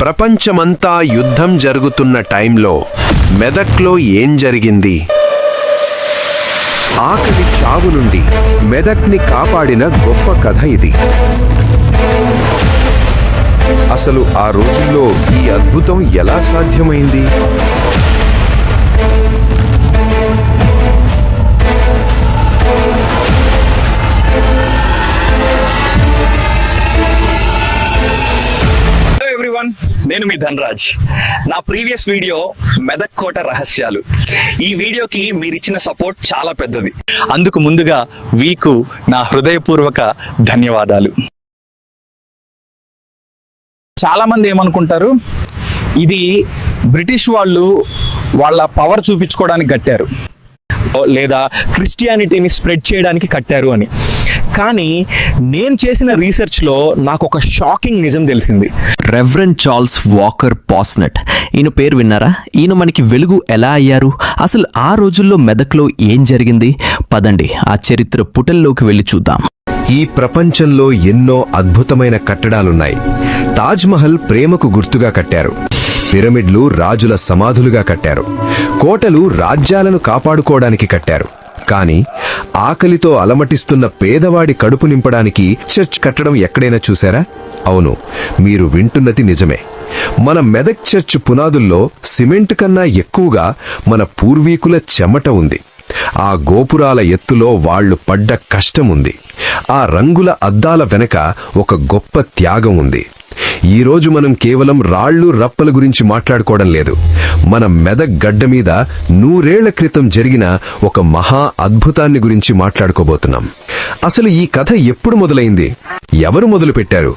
ప్రపంచమంతా యుద్ధం జరుగుతున్న టైంలో మెదక్లో ఏం జరిగింది? ఆకలి చావు నుండి మెదక్ని కాపాడిన గొప్ప కథ ఇది. అసలు ఆ రోజుల్లో ఈ అద్భుతం ఎలా సాధ్యమైంది? నేను మీ ధనరాజ్. నా ప్రీవియస్ వీడియో మెదక్ కోట రహస్యాలు. ఈ వీడియోకి మీరిచ్చిన సపోర్ట్ చాలా పెద్దది. అందుకు ముందుగా వీకు నా హృదయపూర్వక ధన్యవాదాలు. చాలా మంది ఏమనుకుంటారు, ఇది బ్రిటిష్ వాళ్ళు వాళ్ళ పవర్ చూపించుకోవడానికి కట్టారు లేదా క్రిస్టియానిటీని స్ప్రెడ్ చేయడానికి కట్టారు అని. కానీ నేను చేసిన రీసెర్చ్లో నాకు ఒక షాకింగ్ నిజం తెలిసింది. రెవరెండ్ చార్ల్స్ వాకర్ పోస్నెట్, ఈయన పేరు విన్నారా? ఈయన మనకి వెలుగు ఎలా అయ్యారు? అసలు ఆ రోజుల్లో మెదక్లో ఏం జరిగింది? పదండి ఆ చరిత్ర పుటల్లోకి వెళ్ళి చూద్దాం. ఈ ప్రపంచంలో ఎన్నో అద్భుతమైన కట్టడాలున్నాయి. తాజ్మహల్ ప్రేమకు గుర్తుగా కట్టారు. పిరమిడ్లు రాజుల సమాధులుగా కట్టారు. కోటలు రాజ్యాలను కాపాడుకోవడానికి కట్టారు. కానీ ఆకలితో అలమటిస్తున్న పేదవాడి కడుపు నింపడానికి చర్చ్ కట్టడం ఎక్కడైనా చూశారా? అవును, మీరు వింటున్నది నిజమే. మన మెదక్ చర్చ్ పునాదుల్లో సిమెంట్ కన్నా ఎక్కువగా మన పూర్వీకుల చెమట ఉంది. ఆ గోపురాల ఎత్తులో వాళ్లు పడ్డ కష్టం ఉంది. ఆ రంగుల అద్దాల వెనక ఒక గొప్ప త్యాగం ఉంది. ఈరోజు మనం కేవలం రాళ్లు రప్పల గురించి మాట్లాడుకోవడం లేదు. మన మెదక్ గడ్డ మీద 100 ఏళ్ల క్రితం జరిగిన ఒక మహా అద్భుతాన్ని గురించి మాట్లాడుకోబోతున్నాం. అసలు ఈ కథ ఎప్పుడు మొదలైంది? ఎవరు మొదలుపెట్టారు?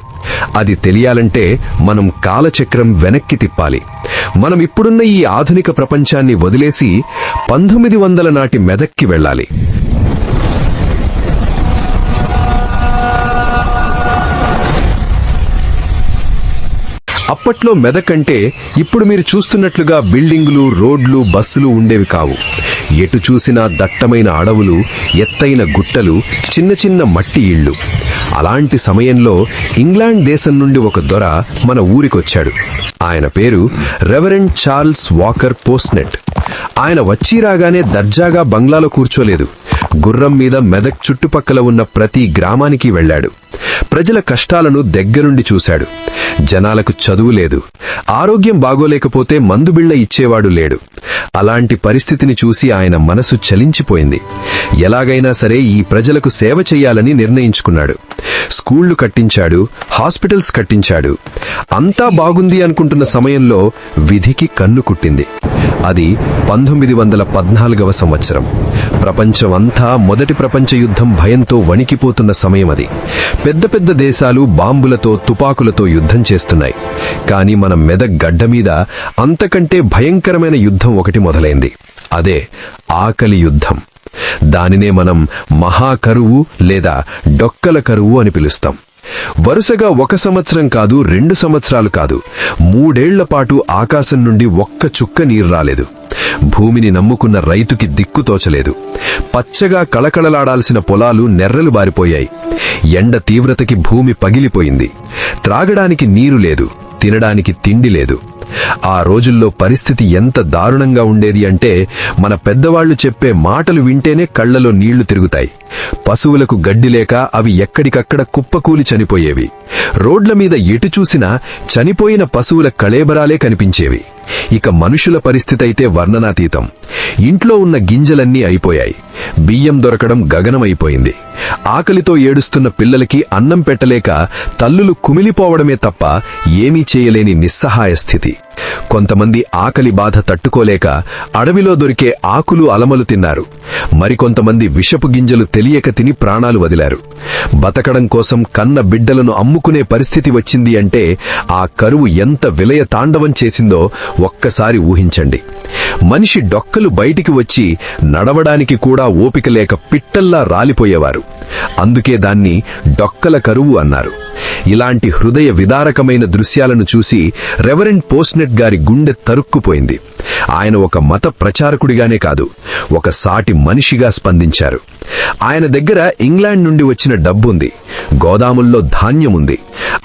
అది తెలియాలంటే మనం కాలచక్రం వెనక్కి తిప్పాలి. మనం ఇప్పుడున్న ఈ ఆధునిక ప్రపంచాన్ని వదిలేసి 1900 నాటి మెదక్కి వెళ్ళాలి. అప్పట్లో మెదక్ అంటే ఇప్పుడు మీరు చూస్తున్నట్లుగా బిల్డింగులు, రోడ్లు, బస్సులు ఉండేవి కావు. ఎటు చూసినా దట్టమైన అడవులు, ఎత్తైన గుట్టలు, చిన్న చిన్న మట్టి ఇళ్లు. అలాంటి సమయంలో ఇంగ్లాండ్ దేశం నుండి ఒక దొర మన ఊరికొచ్చాడు. ఆయన పేరు రెవరెండ్ చార్ల్స్ వాకర్ పోస్నెట్. ఆయన వచ్చి రాగానే దర్జాగా బంగ్లాలో కూర్చోలేదు. గుర్రం మీద మెదక్ చుట్టుపక్కల ఉన్న ప్రతి గ్రామానికి వెళ్లాడు. ప్రజల కష్టాలను దగ్గరుండి చూశాడు. జనాలకు చదువు లేదు, ఆరోగ్యం బాగోలేకపోతే మందుబిళ్ల ఇచ్చేవాడు లేడు. అలాంటి పరిస్థితిని చూసి ఆయన మనసు చలించిపోయింది. ఎలాగైనా సరే ఈ ప్రజలకు సేవ చెయ్యాలని నిర్ణయించుకున్నాడు. స్కూళ్లు కట్టించాడు, హాస్పిటల్స్ కట్టించాడు. అంతా బాగుంది అనుకుంటున్న సమయంలో విధికి కన్ను కుట్టింది. అది 1914వ సంవత్సరం. ప్రపంచం అంతా మొదటి ప్రపంచ యుద్ధం భయంతో వణికిపోతున్న సమయం అది. పెద్ద పెద్ద దేశాలు బాంబులతో, తుపాకులతో యుద్ధం చేస్తున్నాయి. కానీ మన మెదక్ గడ్డ మీద అంతకంటే భయంకరమైన యుద్ధం ఒకటి మొదలైంది. అదే ఆకలి యుద్ధం. దానినే మనం మహాకరువు లేదా డొక్కల కరువు అని పిలుస్తాం. వరుసగా 1 సంవత్సరం కాదు, 2 సంవత్సరాలు కాదు, 3 ఏళ్ల పాటు ఆకాశం నుండి ఒక్క చుక్క నీరు రాలేదు. భూమిని నమ్ముకున్న రైతుకి దిక్కుతోచలేదు. పచ్చగా కళకళలాడాల్సిన పొలాలు నెర్రలు బారిపోయాయి. ఎండ తీవ్రతకి భూమి పగిలిపోయింది. త్రాగడానికి నీరు లేదు, తినడానికి తిండి లేదు. ఆ రోజుల్లో పరిస్థితి ఎంత దారుణంగా ఉండేది అంటే మన పెద్దవాళ్లు చెప్పే మాటలు వింటేనే కళ్లలో నీళ్లు తిరుగుతాయి. పశువులకు గడ్డి లేక అవి ఎక్కడికక్కడ కుప్పకూలి చనిపోయేవి. రోడ్ల మీద ఎటు చూసినా చనిపోయిన పశువుల కళేబరాలే కనిపించేవి. ఇక మనుషుల పరిస్థితి అయితే వర్ణనాతీతం. ఇంట్లో ఉన్న గింజలన్నీ అయిపోయాయి. బియ్యం దొరకడం గగనమైపోయింది. ఆకలితో ఏడుస్తున్న పిల్లలకి అన్నం పెట్టలేక తల్లులు కుమిలిపోవడమే తప్ప ఏమీ చేయలేని నిస్సహాయ స్థితి. కొంతమంది ఆకలి బాధ తట్టుకోలేక అడవిలో దొరికే ఆకులు అలమలు తిన్నారు. మరికొంతమంది విషపు గింజలు తెలియక తిని ప్రాణాలు వదిలారు. బతకడం కోసం కన్న బిడ్డలను అమ్ముకునే పరిస్థితి వచ్చింది అంటే ఆ కరువు ఎంత విలయ తాండవం చేసిందో ఒక్కసారి ఊహించండి. మనిషి డొక్కలు బయటికి వచ్చి నడవడానికి కూడా ఓపిక లేక పిట్టల్లా రాలిపోయేవారు. అందుకే దాన్ని డొక్కల కరువు అన్నారు. ఇలాంటి హృదయ విదారకమైన దృశ్యాలను చూసి రెవరెండ్ పోస్నెట్ గారి గుండె తరుక్కుపోయింది. ఆయన ఒక మత ప్రచారకుడిగానే కాదు, ఒక సాటి మనిషిగా స్పందించారు. ఆయన దగ్గర ఇంగ్లాండ్ నుండి వచ్చిన డబ్బుంది, గోదాముల్లో ధాన్యముంది.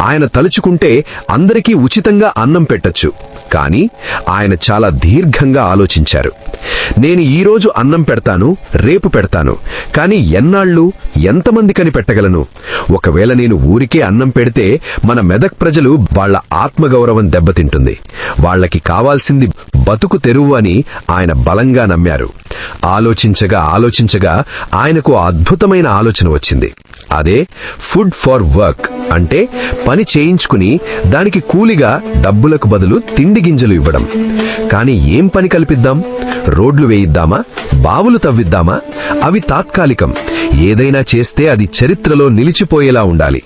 ఆయన తలుచుకుంటే అందరికీ ఉచితంగా అన్నం పెట్టొచ్చు. కానీ ఆయన చాలా దీర్ఘంగా ఆలోచించారు. నేను ఈరోజు అన్నం పెడతాను, రేపు పెడతాను, కానీ ఎన్నాళ్ళు, ఎంతమందికని పెట్టగలను? ఒకవేళ నేను ఊరికే అన్నం పెడితే మన మెదక్ ప్రజలు వాళ్ల ఆత్మగౌరవం దెబ్బతింటుంది. వాళ్లకి కావాల్సింది బతుకు తెరువు అని ఆయన బలంగా నమ్మారు. ఆలోచించగా ఆయనకు అద్భుతమైన ఆలోచన వచ్చింది. అదే ఫుడ్ ఫర్ వర్క్, అంటే పని చేయించుకుని దానికి కూలిగా డబ్బులకు బదులు తిండి గింజలు ఇవ్వడం. కాని ఏం పని కల్పిద్దాం? రోడ్లు వేయిద్దామా? బావులు తవ్విద్దామా? అవి తాత్కాలికం. ఏదైనా చేస్తే అది చరిత్రలో నిలిచిపోయేలా ఉండాలి.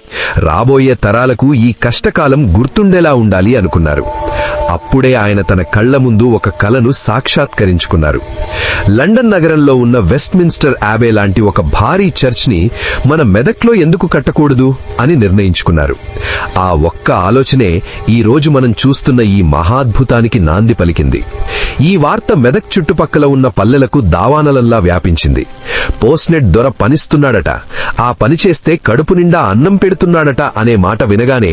రాబోయే తరాలకు ఈ కష్టకాలం గుర్తుండేలా ఉండాలి అనుకున్నారు. అప్పుడే ఆయన తన కళ్ల ముందు ఒక కలను సాక్షాత్కరించుకున్నారు. లండన్ నగరంలో ఉన్న వెస్ట్మిన్స్టర్ యాబే లాంటి ఒక భారీ చర్చ్ని మన మెదక్లో ఎందుకు కట్టకూడదు అని నిర్ణయించుకున్నారు. ఆ ఒక్క ఆలోచనే ఈ రోజు మనం చూస్తున్న ఈ మహాద్భుతానికి నాంది పలికింది. ఈ వార్త మెదక్ చుట్టుపక్కల ఉన్న పల్లెలకు దావానలంలా వ్యాపించింది. పోస్నెట్ దొర పనిస్తున్నాడట, ఆ పని చేస్తే కడుపు నిండా అన్నం పెడుతున్నాడట అనే మాట వినగానే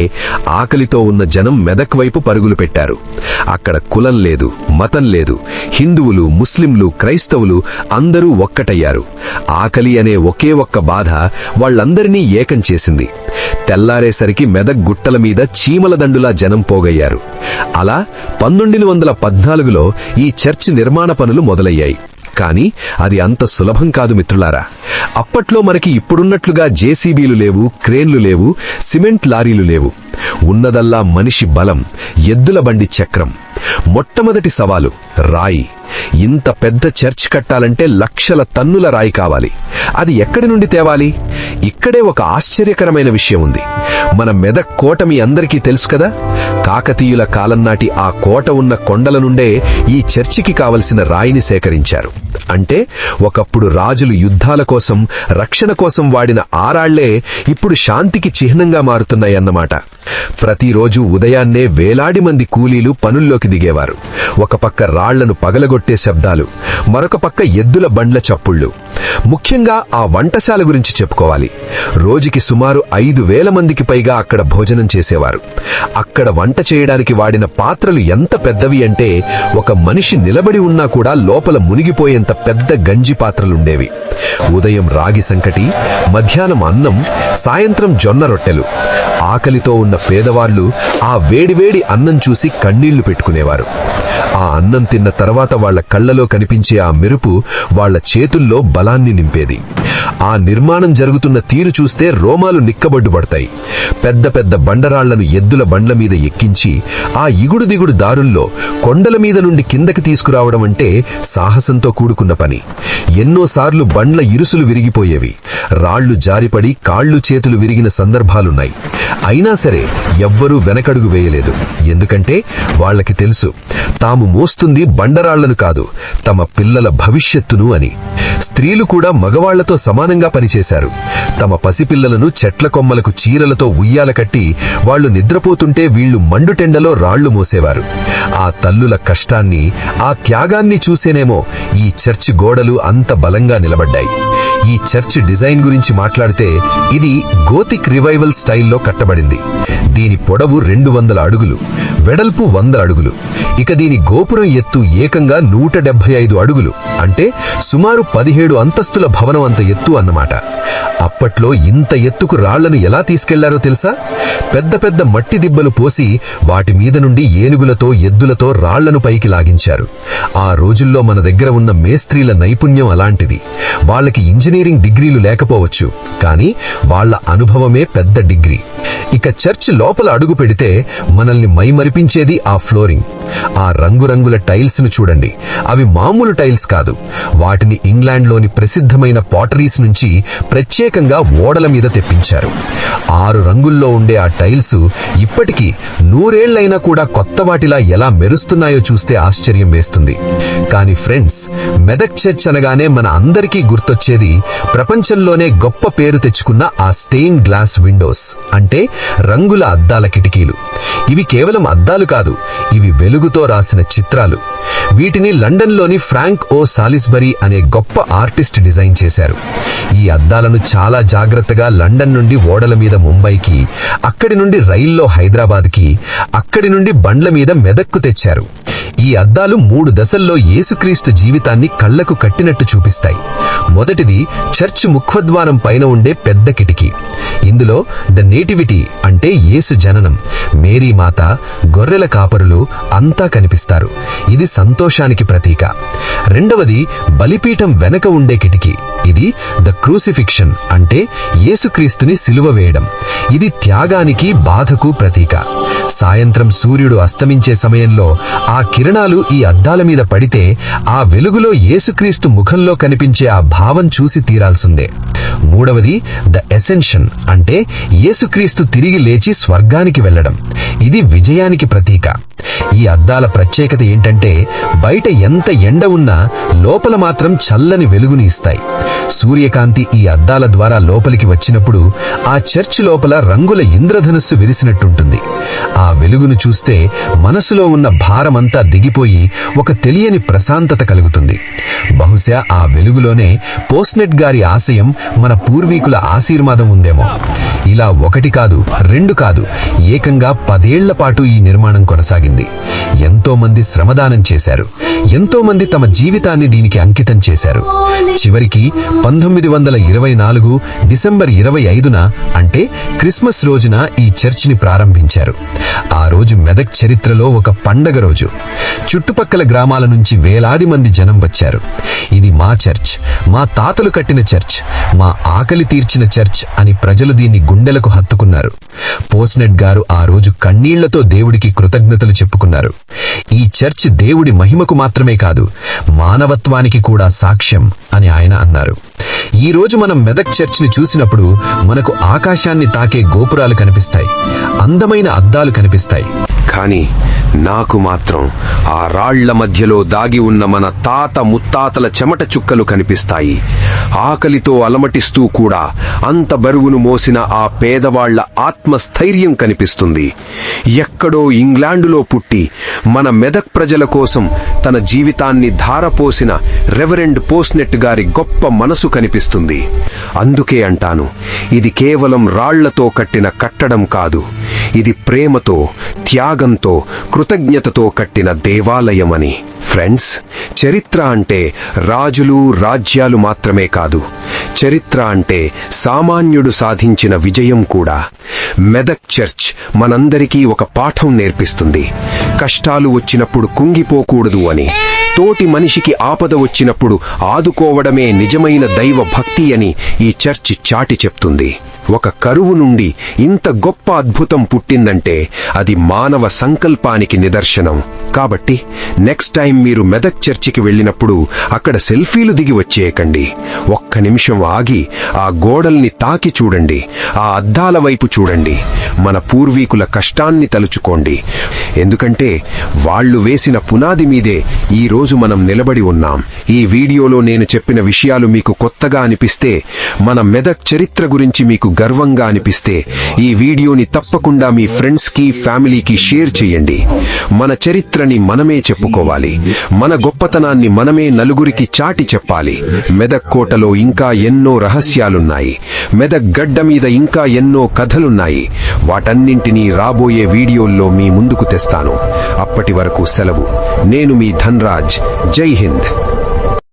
ఆకలితో ఉన్న జనం మెదక్ వైపు పరుగులు పెట్టారు. అక్కడ కులం లేదు, మతం లేదు. హిందువులు, ముస్లింలు, క్రైస్తవులు అందరూ ఒక్కటయ్యారు. ఆకలి అనే ఒకే ఒక్క బాధ వాళ్లందరినీ ఏకం చేసింది. తెల్లారేసరికి మెదక్ గుట్టల మీద చీమల దండులా జనం పోగయ్యారు. అలా 1914లో ఈ చర్చి నిర్మాణ పనులు మొదలయ్యాయి. కానీ అది అంత సులభం కాదు మిత్రులారా. అప్పట్లో మనకి ఇప్పుడున్నట్లుగా జేసీబీలు లేవు, క్రేన్లు లేవు, సిమెంట్ లారీలు లేవు. ఉన్నదల్లా మనిషి బలం, ఎద్దుల బండి చక్రం. మొట్టమొదటి సవాలు రాయి. ఇంత పెద్ద చర్చ్ కట్టాలంటే లక్షల టన్నుల రాయి కావాలి. అది ఎక్కడి నుండి తేవాలి? ఇక్కడే ఒక ఆశ్చర్యకరమైన విషయం ఉంది. మన మెదక్ కోట మీ అందరికీ తెలుసు కదా. కాకతీయుల కాలం నాటి ఆ కోట ఉన్న కొండల నుండే ఈ చర్చికి కావలసిన రాయిని సేకరించారు. అంటే ఒకప్పుడు రాజులు యుద్ధాల కోసం, రక్షణ కోసం వాడిన ఆరాళ్లే ఇప్పుడు శాంతికి చిహ్నంగా మారుతున్నాయన్నమాట. ప్రతిరోజు ఉదయాన్నే వేలాది మంది కూలీలు పనుల్లోకి దిగేవారు. ఒక పక్క రాళ్లను పగలగొట్టే శబ్దాలు, మరొక పక్క ఎద్దుల బండ్ల చప్పుళ్లు. ముఖ్యంగా ఆ వంటశాల గురించి చెప్పుకోవాలి. రోజుకి సుమారు 5,000 మందికి పైగా అక్కడ భోజనం చేసేవారు. అక్కడ వంట చేయడానికి వాడిన పాత్రలు ఎంత పెద్దవి అంటే ఒక మనిషి నిలబడి ఉన్నా కూడా లోపల మునిగిపోయేంత పెద్ద గంజి పాత్రలుండేవి. ఉదయం రాగి సంకటి, మధ్యాహ్నం అన్నం, సాయంత్రం జొన్న రొట్టెలు. ఆకలితో ఉన్న పేదవాళ్లు ఆ వేడివేడి అన్నం చూసి కన్నీళ్లు పెట్టుకునేవారు. ఆ అన్నం తిన్న తర్వాత వాళ్ల కళ్లలో కనిపించే ఆ మెరుపు వాళ్ల చేతుల్లో బలాన్ని నింపేది. ఆ నిర్మాణం జరుగుతున్న తీరు చూస్తే రోమాలు నిక్కబొడ్డుపడతాయి. పెద్ద పెద్ద బండరాళ్లను ఎద్దుల బండ్ల మీద ఎక్కించి ఆ ఇగుడు దిగుడు దారుల్లో కొండల మీద నుండి కిందకి తీసుకురావడం అంటే సాహసంతో కూడుకున్న పని. ఎన్నోసార్లు బండ్ల ఇరుసులు విరిగిపోయేవి. రాళ్లు జారిపడి కాళ్లు చేతులు విరిగిన సందర్భాలున్నాయి. అయినా సరే ఎవ్వరూ వెనకడుగు వేయలేదు. ఎందుకంటే వాళ్లకి తెలుసు, తాము మోస్తుంది బండరాళ్లను కాదు, తమ పిల్లల భవిష్యత్తును అని. స్త్రీలు కూడా మగవాళ్లతో సమానంగా పనిచేశారు. తమ పసిపిల్లలను చెట్ల కొమ్మలకు చీరలతో ఉయ్యాల కట్టి వాళ్లు నిద్రపోతుంటే వీళ్లు మండుటెండలో రాళ్లు మోసేవారు. ఆ తల్లుల కష్టాన్ని, ఆ త్యాగాన్ని చూసేనేమో ఈ చర్చి గోడలు అంత బలంగా నిలబడ్డాయి. ఈ చర్చ్ డిజైన్ గురించి మాట్లాడితే ఇది గోతిక్ రివైవల్ స్టైల్లో కట్టబడింది. దీని పొడవు 200 అడుగులు, వెడల్పు 100 అడుగులు. ఇక దీని గోపురం ఎత్తు ఏకంగా 175 అడుగులు, అంటే సుమారు 17 అంతస్తుల భవనం అంత ఎత్తు అన్నమాట. అప్పట్లో ఇంత ఎత్తుకు రాళ్లను ఎలా తీసుకెళ్లారో తెలుసా? పెద్ద పెద్ద మట్టి దిబ్బలు పోసి వాటి మీద నుండి ఏనుగులతో, ఎద్దులతో రాళ్లను పైకి లాగించారు. ఆ రోజుల్లో మన దగ్గర ఉన్న మేస్త్రీల నైపుణ్యం అలాంటిది. వాళ్ళకి ఇంజనీరింగ్ డిగ్రీలు లేకపోవచ్చు, కానీ వాళ్ల అనుభవమే పెద్ద డిగ్రీ. ఇక చర్చ్ లోపల అడుగు పెడితే మనల్ని మైమరిపించేది ఆ ఫ్లోరింగ్. ఆ రంగురంగుల టైల్స్ ను చూడండి. అవి మామూలు టైల్స్ కాదు. వాటిని ఇంగ్లాండ్లోని ప్రసిద్ధమైన పాటరీస్ నుంచి ప్రత్యేకంగా ఓడల మీద తెప్పించారు. 6 రంగుల్లో ఉండే ఆ టైల్స్ ఇప్పటికీ 100 ఏళ్లైనా కూడా కొత్త వాటిలా ఎలా మెరుస్తున్నాయో చూస్తే ఆశ్చర్యం వేస్తుంది. కానీ ఫ్రెండ్స్, మెదక్ చర్చ్ అనగానే మన అందరికీ గుర్తొచ్చేది ప్రపంచంలోనే గొప్ప పేరు తెచ్చుకున్న ఆ స్టెయిన్ గ్లాస్ విండోస్, అంటే రంగుల అద్దాల కిటికీలు. ఇవి కేవలం అద్దాలు కాదు, ఇవి వెలుగుతో రాసిన చిత్రాలు. వీటిని లండన్లోని ఫ్రాంక్ ఓ సాలిస్బరీ అనే గొప్ప ఆర్టిస్ట్ డిజైన్ చేశారు. ఈ అద్దాలను చాలా జాగ్రత్తగా లండన్ నుండి ఓడల మీద ముంబైకి, అక్కడి నుండి రైల్లో హైదరాబాద్కి, అక్కడి నుండి బండ్ల మీద మెదక్కు తెచ్చారు. ఈ అద్దాలు 3 దశల్లో యేసుక్రీస్తు జీవితాన్ని కళ్లకు కట్టినట్టు చూపిస్తాయి. మొదటిది చర్చ్ ముఖద్వారం పైన ఉండే పెద్ద కిటికీ. ఇందులో ద నేటివిటీ అంటే యేసు జననం, మేరీ మాత, గొర్రెల కాపరులు అంతా కనిపిస్తారు. ఇది సంతోషానికి ప్రతీక. రెండవది బలిపీఠం వెనక ఉండే కిటికీ. ఇది ద క్రూసిఫిక్షన్ అంటే యేసుక్రీస్తుని సిలువ వేయడం. ఇది త్యాగానికి, బాధకు ప్రతీక. సాయంత్రం సూర్యుడు అస్తమించే సమయంలో ఆ కిరణాలు ఈ అద్దాల మీద పడితే ఆ వెలుగులో యేసుక్రీస్తు ముఖంలో కనిపించే ఆ భావం చూసి తీరాల్సిందే. మూడవది ద ఎసెన్షన్ అంటే యేసుక్రీస్తు తిరిగి లేచి స్వర్గానికి వెళ్లడం. ఇది విజయానికి ప్రతీక. ఈ అద్దాల ప్రత్యేకత ఏంటంటే బయట ఎంత ఎండ ఉన్నా లోపల మాత్రం చల్లని వెలుగుని ఇస్తాయి. సూర్యకాంతి ఈ అద్దాల ద్వారా లోపలికి వచ్చినప్పుడు ఆ చర్చ్ లోపల రంగుల ఇంద్రధనుస్సు విరిసినట్టుంటుంది. ఆ వెలుగును చూస్తే మనసులో ఉన్న భారమంతా దిగిపోయి ఒక తెలియని ప్రశాంతత కలుగుతుంది. బహుశా ఆ వెలుగులోనే పోస్నెట్ గారి ఆశయం, మన పూర్వీకుల ఆశీర్వాదం ఉందేమో. ఇలా 1 కాదు, 2 కాదు, ఏకంగా 10 ఏళ్ల పాటు ఈ నిర్మాణం కొనసాగింది. ఎంతో మంది శ్రమదానం చేశారు. ఎంతో మంది తమ జీవితాన్ని దీనికి అంకితం చేశారు. చివరికి 1924 డిసెంబర్ 25న అంటే క్రిస్మస్ రోజున ఈ చర్చిని ప్రారంభించారు. ఆ రోజు మెదక్ చరిత్రలో ఒక పండగ రోజు. చుట్టుపక్కల గ్రామాల నుంచి వేలాది మంది జనం వచ్చారు. ఇది మా చర్చ్, మా తాతలు కట్టిన చర్చ్, మా ఆకలి తీర్చిన చర్చ్ అని ప్రజలు దీన్ని గుండెలకు హత్తుకున్నారు. పోస్నెట్ గారు ఆ రోజు కన్నీళ్లతో దేవుడికి కృతజ్ఞతలు చెప్పుకున్నారు. ఈ చర్చ్ దేవుడి మహిమకు మాత్రమే కాదు, మానవత్వానికి కూడా సాక్ష్యం అని ఆయన అన్నారు. ఈ రోజు మనం మెదక్ చర్చ్ని చూసినప్పుడు మనకు ఆకాశాన్ని తాకే గోపురాలు కనిపిస్తాయి, అందమైన అద్దాలు కనిపిస్తాయి. కానీ నాకు మాత్రం ఆ రాళ్ల మధ్యలో దాగి ఉన్న మన తాత ముత్తాతల చెమట చుక్కలు కనిపిస్తాయి. ఆకలితో అలమటిస్తూ కూడా అంత బరువును మోసిన ఆ పేదవాళ్ల ఆత్మస్థైర్యం కనిపిస్తుంది. ఎక్కడో ఇంగ్లాండులో పుట్టి మన మెదక్ ప్రజల కోసం తన జీవితాన్ని ధారపోసిన రెవరెండ్ పోస్నెట్ గారి గొప్ప మనసు కనిపిస్తుంది. అందుకే అంటాను, ఇది కేవలం రాళ్లతో కట్టిన కట్టడం కాదు, ఇది ప్రేమతో, త్యాగంతో, కృతజ్ఞతతో కట్టిన దేవాలయమని. ఫ్రెండ్స్, చరిత్ర అంటే రాజులు, రాజ్యాలు మాత్రమే కాదు. చరిత్ర అంటే సామాన్యుడు సాధించిన విజయం కూడా. మెదక్ చర్చ్ మనందరికీ ఒక పాఠం నేర్పిస్తుంది. కష్టాలు వచ్చినప్పుడు కుంగిపోకూడదు అని, తోటి మనిషికి ఆపద వచ్చినప్పుడు ఆదుకోవడమే నిజమైన దైవ భక్తి అని ఈ చర్చ్ చాటి చెప్తుంది. ఒక కరువు నుండి ఇంత గొప్ప అద్భుతం పుట్టిందంటే అది మానవ సంకల్పానికి నిదర్శనం. కాబట్టి నెక్స్ట్ టైం మీరు మెదక్ చర్చికి వెళ్ళినప్పుడు అక్కడ సెల్ఫీలు దిగి వచ్చేయకండి. 1 నిమిషం ఆగి ఆ గోడల్ని తాకి చూడండి, ఆ అద్దాల వైపు చూడండి, మన పూర్వీకుల కష్టాన్ని తలుచుకోండి. ఎందుకంటే వాళ్ళు వేసిన పునాది మీదే ఈ రోజు మనం నిలబడి ఉన్నాం. ఈ వీడియోలో నేను చెప్పిన విషయాలు మీకు కొత్తగా అనిపిస్తే, మన మెదక్ చరిత్ర గురించి మీకు గర్వంగా అనిపిస్తే ఈ వీడియోని తప్పకుండా మీ ఫ్రెండ్స్కి, ఫ్యామిలీకి షేర్ చేయండి. మన చరిత్రని మనమే చెప్పుకోవాలి. మన గొప్పతనాన్ని మనమే నలుగురికి చాటి చెప్పాలి. మెదక్ కోటలో ఇంకా ఎన్నో రహస్యాలున్నాయి. మెదక్ గడ్డ మీద ఇంకా ఎన్నో కథలున్నాయి. వాటన్నింటినీ రాబోయే వీడియోల్లో మీ ముందుకు తెస్తాను. అప్పటి వరకు సెలవు. నేను మీ ధన్రాజ్. జై హింద్.